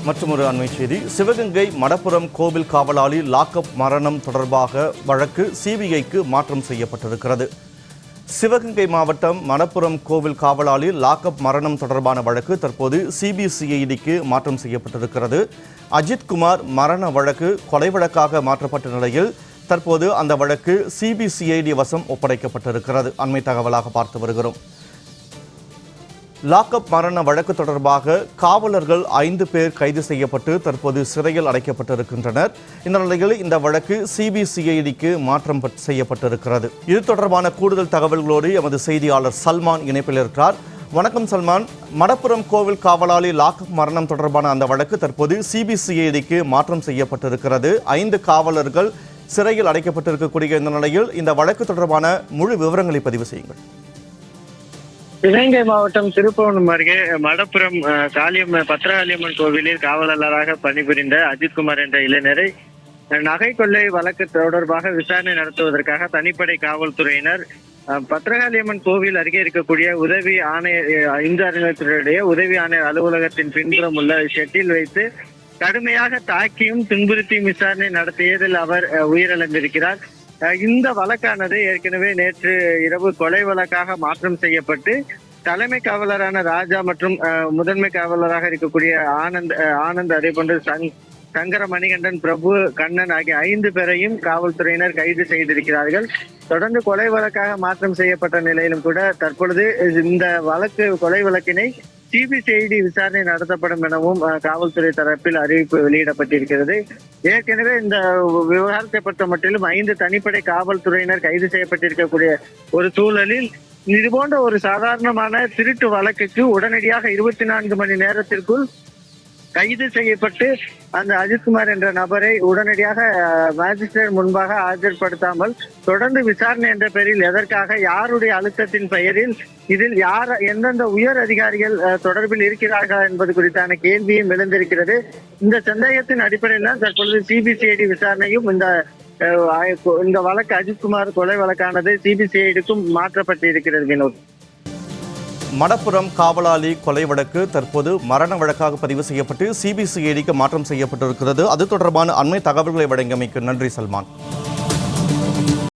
மற்றொரு அண்மை செய்தி. சிவகங்கை மடப்புரம் கோவில் காவலாளி லாக்அப் மரணம் தொடர்பாக வழக்கு சிபிஐக்கு மாற்றம் செய்யப்பட்டிருக்கிறது. சிவகங்கை மாவட்டம் மடப்புரம் கோவில் காவலாளி லாக்அப் மரணம் தொடர்பான வழக்கு தற்போது சிபிசிஐடிக்கு மாற்றம் செய்யப்பட்டிருக்கிறது. அஜித்குமார் மரண வழக்கு கொலை வழக்காக மாற்றப்பட்ட நிலையில் தற்போது அந்த வழக்கு சிபிசிஐடி வசம் ஒப்படைக்கப்பட்டிருக்கிறது. அண்மை தகவலாக பார்த்து வருகிறோம். லாக்அப் மரண வழக்கு தொடர்பாக காவலர்கள் 5 பேர் கைது செய்யப்பட்டு தற்போது சிறையில் அடைக்கப்பட்டிருக்கின்றனர். இந்த நிலையில் இந்த வழக்கு சிபிசிஐடிக்கு மாற்றம் செய்யப்பட்டிருக்கிறது. இது தொடர்பான கூடுதல் தகவல்களோடு எமது செய்தியாளர் சல்மான் இணைப்பில் இருக்கிறார். வணக்கம் சல்மான். மடப்புரம் கோவில் காவலாளி லாக்அப் மரணம் தொடர்பான அந்த வழக்கு தற்போது சிபிசிஐடிக்கு மாற்றம் செய்யப்பட்டிருக்கிறது. 5 காவலர்கள் சிறையில் அடைக்கப்பட்டிருக்கக்கூடிய இந்த நிலையில் இந்த வழக்கு தொடர்பான முழு விவரங்களை பதிவு செய்யுங்கள். சிவகங்கை மாவட்டம் திருப்புவனம் அருகே மடப்புரம் பத்ரகாளியம்மன் கோவிலில் காவலராக பணிபுரிந்த அஜித்குமார் என்ற இளைஞரை நகை கொள்ளை வழக்கு தொடர்பாக விசாரணை நடத்துவதற்காக தனிப்படை காவல்துறையினர் பத்ரகாளியம்மன் கோவில் அருகே இருக்கக்கூடிய உதவி ஆணையர் இந்து அறநிலையத்துறையுடைய உதவி ஆணையர் அலுவலகத்தின் பின்புறம் உள்ள ஷெட்டில் வைத்து கடுமையாக தாக்கியும் துன்புறுத்தியும் விசாரணை நடத்தியதில் அவர் உயிரிழந்திருக்கிறார். இந்த வழக்கானது ஏற்கனவே நேற்று இரவு கொலை வழக்காக மாற்றம் செய்யப்பட்டு தலைமை காவலரான ராஜா மற்றும் முதன்மை காவலராக இருக்கக்கூடிய ஆனந்த் அதே போன்று சங்கர மணிகண்டன், பிரபு, கண்ணன் ஆகிய 5 பேரையும் காவல்துறையினர் கைது செய்திருக்கிறார்கள். தொடர்ந்து கொலை வழக்காக மாற்றம் செய்யப்பட்ட நிலையிலும் கூட தற்பொழுது இந்த கொலை வழக்கினை சிபிசிஐடி விசாரணை நடத்தப்படும் எனவும் காவல்துறை தரப்பில் அறிவிப்பு வெளியிடப்பட்டிருக்கிறது. ஏற்கனவே இந்த விவகாரத்தை பொறுத்த மட்டிலும் 5 தனிப்படை காவல்துறையினர் கைது செய்யப்பட்டிருக்கக்கூடிய ஒரு சூழலில் இதுபோன்ற ஒரு சாதாரணமான திருட்டு வழக்குக்கு உடனடியாக 24 மணி நேரத்திற்குள் கைது செய்யப்பட்டு அந்த அஜித்குமார் என்ற நபரை உடனடியாக மேஜிஸ்ட்ரேட் முன்பாக ஆஜர்படுத்தாமல் தொடர்ந்து விசாரணை என்ற பெயரில் எதற்காக, யாருடைய அழுத்தத்தின் பெயரில் இதில் எந்தெந்த உயர் அதிகாரிகள் தொடர்பில் இருக்கிறார்கள் என்பது குறித்தான கேள்வியும் எழுந்திருக்கிறது. இந்த சந்தேகத்தின் அடிப்படையில் தான் தற்பொழுது சிபிசிஐடி விசாரணையும் இந்த வழக்கு அஜித்குமார் கொலை வழக்கானது சிபிசிஐடிக்கும் மாற்றப்பட்டிருக்கிறது. வினோத், மடப்புரம் காவலாளி கொலை வழக்கு தற்போது மரண வழக்காக பதிவு செய்யப்பட்டு சிபிசிஐடிக்கு மாற்றம் செய்யப்பட்டிருக்கிறது. அது தொடர்பான அண்மை தகவல்களை வழங்கியமைக்கு நன்றி சல்மான்.